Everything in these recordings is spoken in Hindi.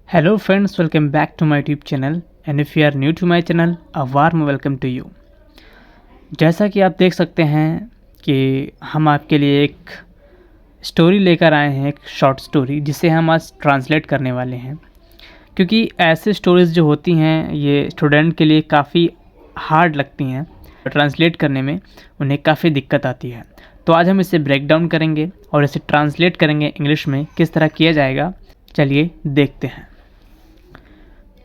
Hello friends, welcome back to my YouTube channel and if you are new to my channel, a warm welcome to you। जैसा कि आप देख सकते हैं कि हम आपके लिए एक स्टोरी लेकर आए हैं, एक शॉर्ट स्टोरी जिसे हम आज ट्रांसलेट करने वाले हैं, क्योंकि ऐसे स्टोरीज़ जो होती हैं ये स्टूडेंट के लिए काफ़ी हार्ड लगती हैं, ट्रांसलेट करने में उन्हें काफ़ी दिक्कत आती है। तो आज हम इसे ब्रेक डाउन करेंगे और इसे ट्रांसलेट करेंगे इंग्लिश में किस तरह किया जाएगा। चलिए देखते हैं।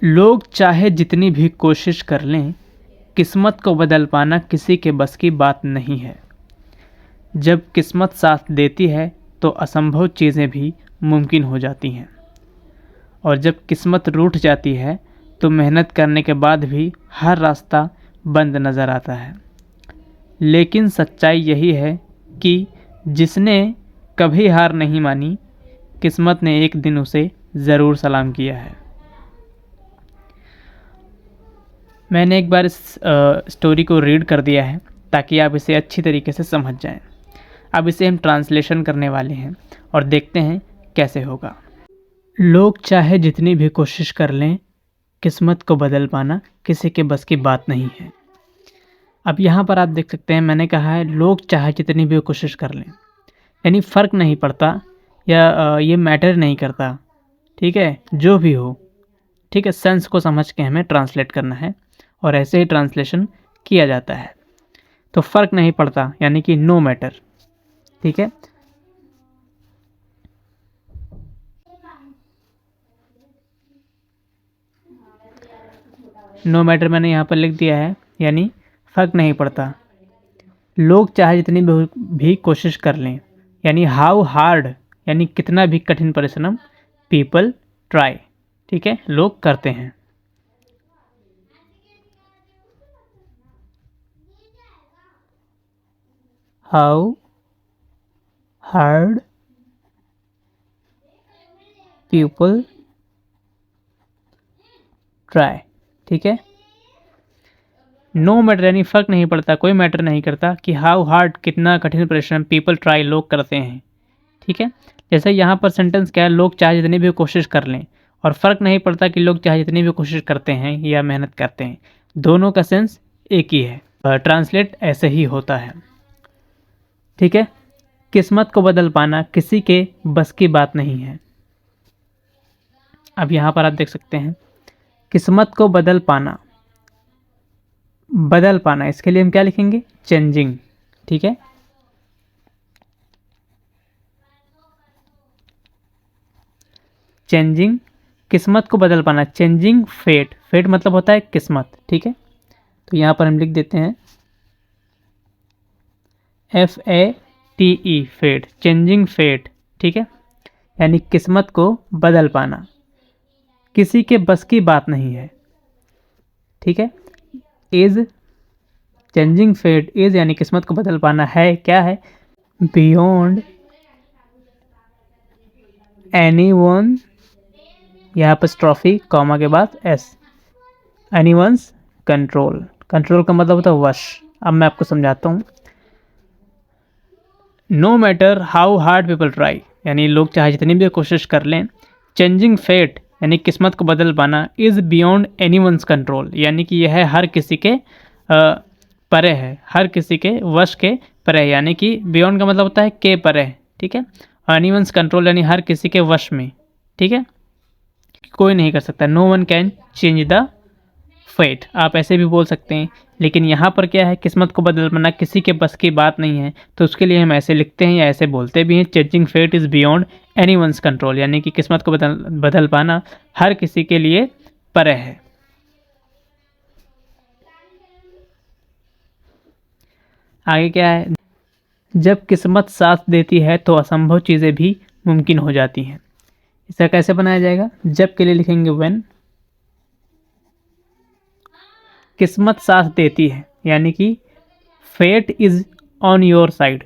लोग चाहे जितनी भी कोशिश कर लें, किस्मत को बदल पाना किसी के बस की बात नहीं है। जब किस्मत साथ देती है तो असंभव चीज़ें भी मुमकिन हो जाती हैं, और जब किस्मत रूठ जाती है तो मेहनत करने के बाद भी हर रास्ता बंद नज़र आता है। लेकिन सच्चाई यही है कि जिसने कभी हार नहीं मानी, किस्मत ने एक दिन उसे ज़रूर सलाम किया है। मैंने एक बार इस स्टोरी को रीड कर दिया है ताकि आप इसे अच्छी तरीके से समझ जाएं। अब इसे हम ट्रांसलेशन करने वाले हैं और देखते हैं कैसे होगा। लोग चाहे जितनी भी कोशिश कर लें, किस्मत को बदल पाना किसी के बस की बात नहीं है। अब यहाँ पर आप देख सकते हैं, मैंने कहा है लोग चाहे जितनी भी कोशिश कर लें, यानी फ़र्क नहीं पड़ता या ये मैटर नहीं करता, ठीक है, जो भी हो, ठीक है, सेंस को समझ के हमें ट्रांसलेट करना है और ऐसे ही ट्रांसलेशन किया जाता है। तो फ़र्क नहीं पड़ता यानी कि नो मैटर, ठीक है। नो मैटर मैंने यहाँ पर लिख दिया है, यानी फ़र्क नहीं पड़ता। लोग चाहे जितनी भी कोशिश कर लें, यानी हाउ हार्ड, यानी कितना भी कठिन परिश्रम, पीपल ट्राई, ठीक है, लोग करते हैं। हाउ हार्ड पीपल ट्राई, ठीक है। नो मैटर यानी फ़र्क नहीं पड़ता, कोई मैटर नहीं करता कि हाउ हार्ड, कितना कठिन परिश्रम, पीपल ट्राई, लोग करते हैं, ठीक है। जैसे यहाँ पर सेंटेंस क्या है, लोग चाहे जितनी भी कोशिश कर लें, और फ़र्क नहीं पड़ता कि लोग चाहे जितनी भी कोशिश करते हैं या मेहनत करते हैं, दोनों का सेंस एक ही है। ट्रांसलेट ऐसे ही होता है, ठीक है। किस्मत को बदल पाना किसी के बस की बात नहीं है। अब यहाँ पर आप देख सकते हैं, किस्मत को बदल पाना, बदल पाना, इसके लिए हम क्या लिखेंगे, चेंजिंग, ठीक है। चेंजिंग, किस्मत को बदल पाना, चेंजिंग फेट, फेट मतलब होता है किस्मत, ठीक है। तो यहाँ पर हम लिख देते हैं FATE, फेट, चेंजिंग फेट, ठीक है, यानी किस्मत को बदल पाना किसी के बस की बात नहीं है, ठीक है। इज, चेंजिंग फेट इज, यानी किस्मत को बदल पाना है, क्या है, बियॉन्ड एनीवन, यहाँ पर स्ट्रॉफी कॉमा के बाद S, एनीवंस कंट्रोल, कंट्रोल का मतलब होता है वश। अब मैं आपको समझाता हूँ। No matter how hard people try, यानी लोग चाहे जितनी भी कोशिश कर लें। चेंजिंग फेट, यानी किस्मत को बदल पाना। इज़ बियॉन्ड एनीवंस कंट्रोल, यानी कि यह हर किसी के परे है, हर किसी के वश के परे, यानी कि बियॉन्ड का मतलब होता है के परे, ठीक है, और एनीवंस कंट्रोल यानी हर किसी के वश में, ठीक है, कोई नहीं कर सकता। No one can change the fate, आप ऐसे भी बोल सकते हैं, लेकिन यहाँ पर क्या है, किस्मत को बदल पाना किसी के बस की बात नहीं है, तो उसके लिए हम ऐसे लिखते हैं या ऐसे बोलते भी हैं, changing fate is beyond anyone's control, यानी कि किस्मत को बदल पाना हर किसी के लिए परे है। आगे क्या है, जब किस्मत साथ देती है तो असंभव चीज़ें भी मुमकिन हो जाती हैं। इसका कैसे बनाया जाएगा, जब के लिए लिखेंगे व्हेन, किस्मत साथ देती है यानी कि fate is on your side,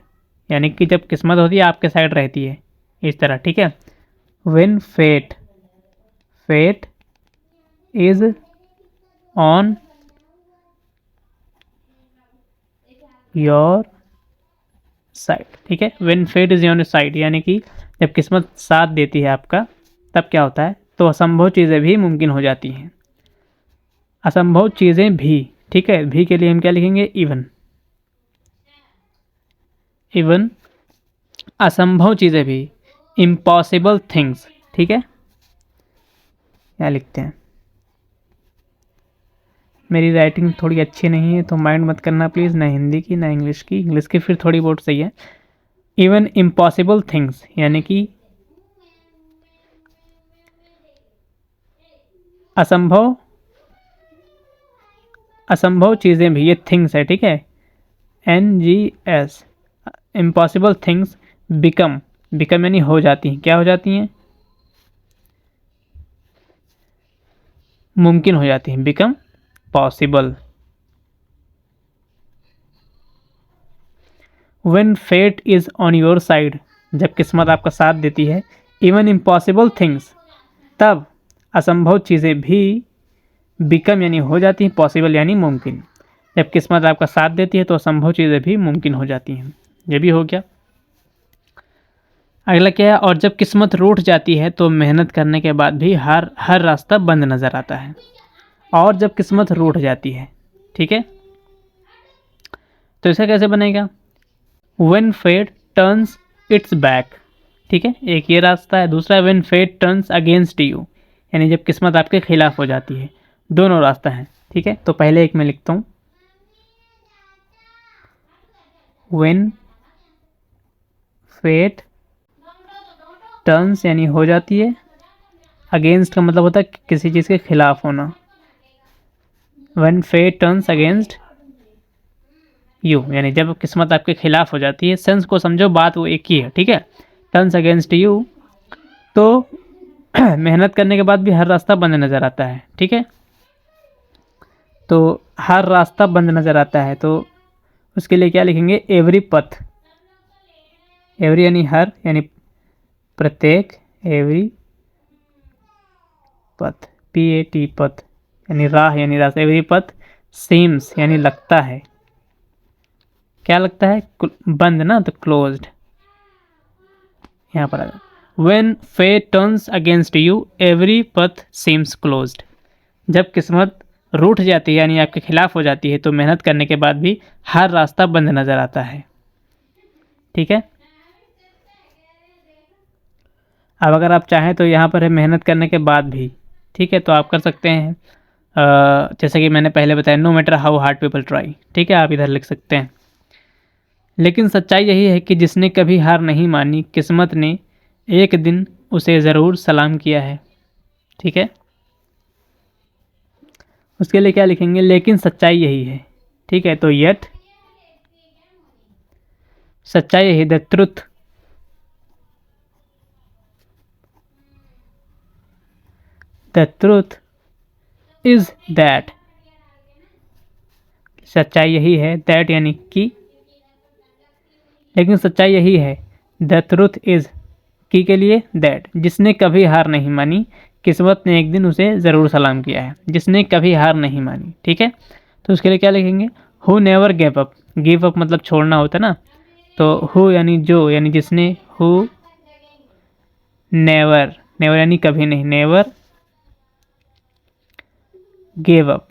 यानी कि जब किस्मत होती है आपके साइड रहती है, इस तरह, ठीक है। When fate, fate is on your side, ठीक है। When fate is on your side, यानी कि जब किस्मत साथ देती है आपका, तब क्या होता है, तो असंभव चीज़ें भी मुमकिन हो जाती हैं। असंभव चीज़ें भी, ठीक है, भी के लिए हम क्या लिखेंगे, इवन। इवन असंभव चीज़ें भी, इम्पॉसिबल थिंग्स, ठीक है। क्या लिखते हैं, मेरी राइटिंग थोड़ी अच्छी नहीं है तो माइंड मत करना प्लीज़, ना हिंदी की ना इंग्लिश की। इंग्लिश की फिर थोड़ी बहुत सही है। इवन इम्पॉसिबल थिंग्स यानी कि असंभव, असंभव चीज़ें भी, ये थिंग्स है, ठीक है, NGS। Impossible things become, become यानी हो जाती हैं, क्या हो जाती हैं, मुमकिन हो जाती हैं, become possible. When fate is on your side, जब किस्मत आपका साथ देती है, इवन इम्पॉसिबल थिंग्स, तब असंभव चीज़ें भी बिकम यानी हो जाती हैं, पॉसिबल यानी मुमकिन। जब किस्मत आपका साथ देती है तो असंभव चीज़ें भी मुमकिन हो जाती हैं। ये भी हो गया। अगला क्या है, और जब किस्मत रूठ जाती है तो मेहनत करने के बाद भी हर रास्ता बंद नज़र आता है। और जब किस्मत रूठ जाती है, ठीक है, तो इसका कैसे बनेगा, when fate turns its back, ठीक है, एक ये रास्ता है। दूसरा when fate turns against you, यानी जब किस्मत आपके खिलाफ हो जाती है। दोनों रास्ता हैं, ठीक है। तो पहले एक मैं लिखता हूँ, व्हेन फेट टर्न्स यानी हो जाती है, अगेंस्ट का मतलब होता है किसी चीज़ के खिलाफ होना। When fate turns against you यानी जब किस्मत आपके खिलाफ हो जाती है। सेंस को समझो, बात वो एक ही है, ठीक है। टर्न्स अगेंस्ट यू, तो मेहनत करने के बाद भी हर रास्ता बंद नज़र आता है, ठीक है। तो हर रास्ता बंद नज़र आता है, तो उसके लिए क्या लिखेंगे, एवरी पथ। एवरी यानी हर, यानी प्रत्येक, एवरी पथ, PAT पथ यानी राह, यानी रास्ता। एवरी पथ सीम्स यानी लगता है, क्या लगता है, बंद ना, तो क्लोज्ड। यहाँ पर आएगा, when fate turns against you every path seems closed. जब किस्मत रूठ जाती है यानी आपके खिलाफ हो जाती है तो मेहनत करने के बाद भी हर रास्ता बंद नज़र आता है, ठीक है। अब अगर आप चाहें तो यहाँ पर है मेहनत करने के बाद भी, ठीक है, तो आप कर सकते हैं जैसे कि मैंने पहले बताया, no matter how hard people try, ठीक है, आप इधर लिख सकते हैं। लेकिन सच्चाई यही है कि जिसने कभी हार नहीं मानी, किस्मत ने एक दिन उसे ज़रूर सलाम किया है, ठीक है। उसके लिए क्या लिखेंगे, लेकिन सच्चाई यही है, ठीक है। तो येट, सच्चाई यही, the truth, the truth is that, सच्चाई यही है, दैट यानी कि, लेकिन सच्चाई यही है, द ट्रुथ इज, की के लिए दैट, जिसने कभी हार नहीं मानी, किस्मत ने एक दिन उसे ज़रूर सलाम किया है। जिसने कभी हार नहीं मानी, ठीक है। तो उसके लिए क्या लिखेंगे, who never gave up. Give up मतलब छोड़ना होता है ना, तो हु यानी जो, यानी जिसने, हु नेवर, नेवर यानी कभी नहीं, never gave up,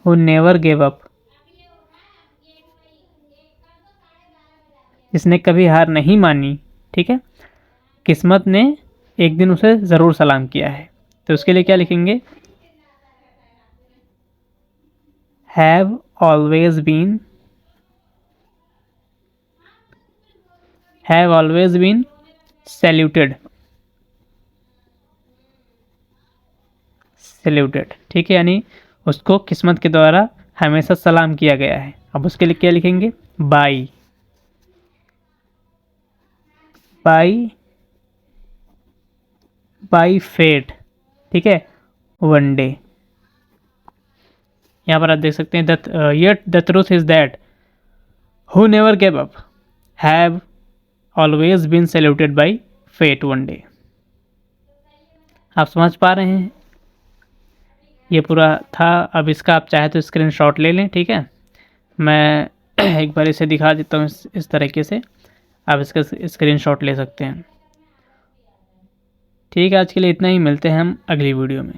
who never gave up, जिसने कभी हार नहीं मानी, ठीक है, किस्मत ने एक दिन उसे ज़रूर सलाम किया है। तो उसके लिए क्या लिखेंगे, have always been, have always been saluted, saluted, ठीक है, यानी उसको किस्मत के द्वारा हमेशा सलाम किया गया है। अब उसके लिए क्या लिखेंगे, बाई, बाई, बाई फेट, ठीक है, वन डे। यहाँ पर आप देख सकते हैं, that yet the truth is that who never gave up have always been saluted by fate one day. आप समझ पा रहे हैं, ये पूरा था। अब इसका आप चाहे तो स्क्रीनशॉट ले लें, ठीक है। मैं एक बार इसे दिखा देता हूँ, इस तरीके से आप इसका स्क्रीनशॉट ले सकते हैं। ठीक है, आज के लिए इतना ही, मिलते हैं हम अगली वीडियो में।